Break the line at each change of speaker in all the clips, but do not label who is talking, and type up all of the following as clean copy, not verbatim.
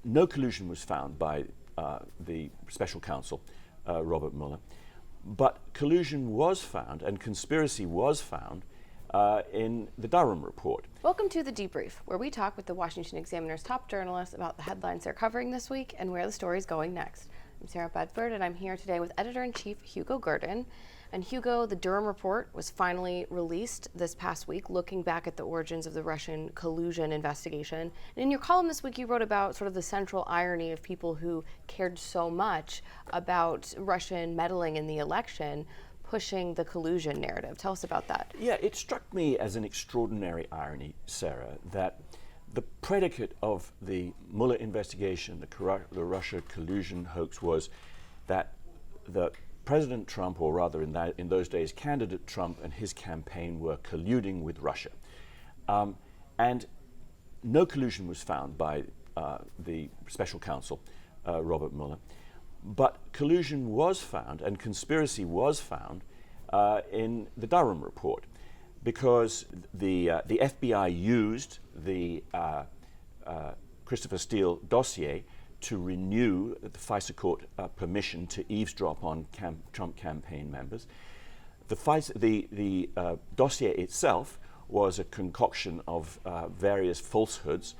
no collusion was found by the special counsel, Robert Mueller, but collusion was found and conspiracy was found in the Durham Report.
Welcome to The Debrief, where we talk with the Washington Examiner's top journalists about the headlines they're covering this week and where the story's going next. I'm Sarah Bedford, and I'm here today with Editor-in-Chief Hugo Gurdon. And Hugo, the Durham Report was finally released this past week, looking back at the origins of the Russian collusion investigation. And in your column this week, you wrote about sort of the central irony of people who cared so much about Russian meddling in the election, pushing the collusion narrative. Tell us about that.
Yeah, it struck me as an extraordinary irony, Sarah, that the predicate of the Mueller investigation, the Russia collusion hoax, was that the President Trump, or rather in those days, candidate Trump and his campaign were colluding with Russia. And no collusion was found by the special counsel, Robert Mueller. But collusion was found and conspiracy was found in the Durham Report, because the FBI used the Christopher Steele dossier to renew the FISA court permission to eavesdrop on Trump campaign members. The dossier itself was a concoction of various falsehoods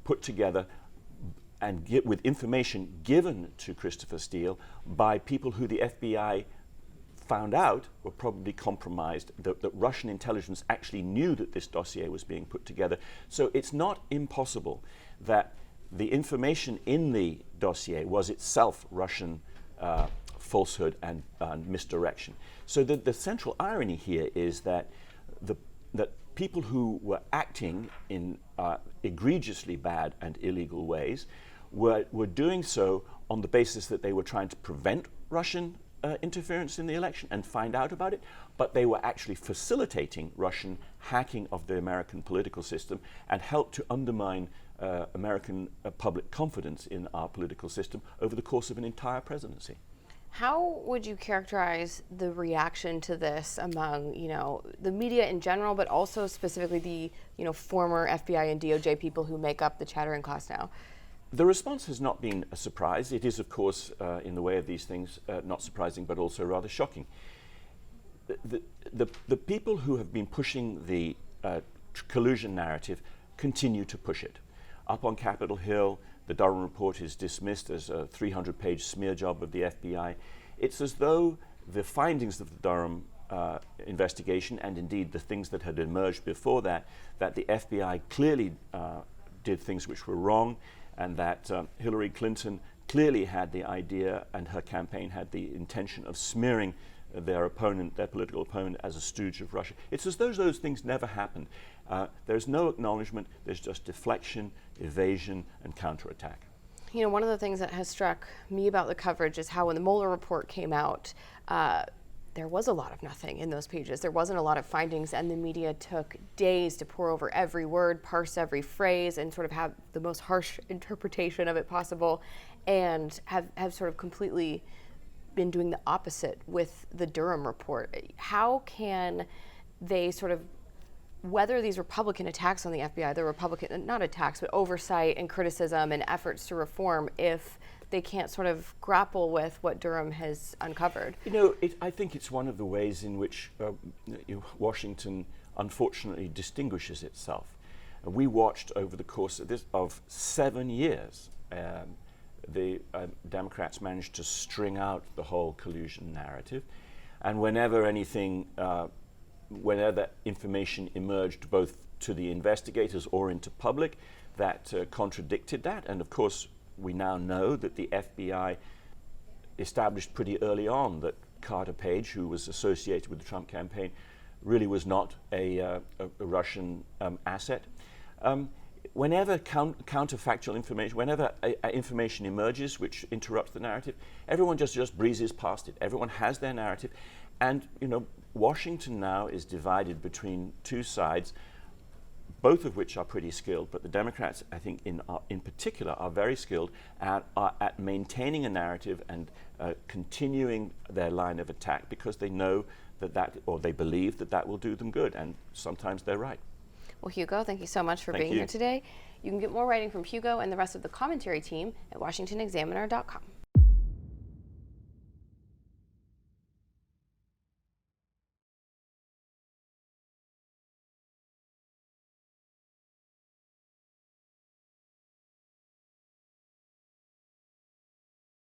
put together and with information given to Christopher Steele by people who the FBI found out were probably compromised, that Russian intelligence actually knew that this dossier was being put together. So it's not impossible that the information in the dossier was itself Russian falsehood and misdirection. So the central irony here is that that people who were acting in egregiously bad and illegal ways were doing so on the basis that they were trying to prevent Russian interference in the election and find out about it, but they were actually facilitating Russian hacking of the American political system and helped to undermine American public confidence in our political system over the course of an entire presidency.
How would you characterize the reaction to this among, the media in general, but also specifically the, former FBI and DOJ people who make up the chattering class now?
The response has not been a surprise. It is, of course, in the way of these things, not surprising, but also rather shocking. The people who have been pushing the collusion narrative continue to push it. Up on Capitol Hill, the Durham Report is dismissed as a 300-page smear job of the FBI. It's as though the findings of the Durham investigation, and indeed the things that had emerged before that the FBI clearly did things which were wrong, and that Hillary Clinton clearly had the idea, and her campaign had the intention of smearing their political opponent, as a stooge of Russia. It's as though those things never happened. There's no acknowledgement, there's just deflection, evasion, and counterattack.
One of the things that has struck me about the coverage is how when the Mueller report came out, there was a lot of nothing in those pages. There wasn't a lot of findings, and the media took days to pore over every word, parse every phrase, and sort of have the most harsh interpretation of it possible, and have sort of completely been doing the opposite with the Durham Report. How can they sort of weather these Republican attacks on the FBI, the Republican, not attacks, but oversight and criticism and efforts to reform, if they can't sort of grapple with what Durham has uncovered?
I think it's one of the ways in which Washington unfortunately distinguishes itself. We watched over the course of 7 years the Democrats managed to string out the whole collusion narrative, and whenever information emerged both to the investigators or into public that contradicted that, and of course we now know that the FBI established pretty early on that Carter Page, who was associated with the Trump campaign, really was not a Russian asset. Whenever counterfactual information, whenever information emerges which interrupts the narrative, everyone just breezes past it. Everyone has their narrative. And, Washington now is divided between two sides, both of which are pretty skilled, but the Democrats, I think, in particular, are very skilled at maintaining a narrative and continuing their line of attack, because they know or they believe that will do them good, and sometimes they're right.
Well, Hugo, thank you so much for being here today. You can get more writing from Hugo and the rest of the commentary team at washingtonexaminer.com.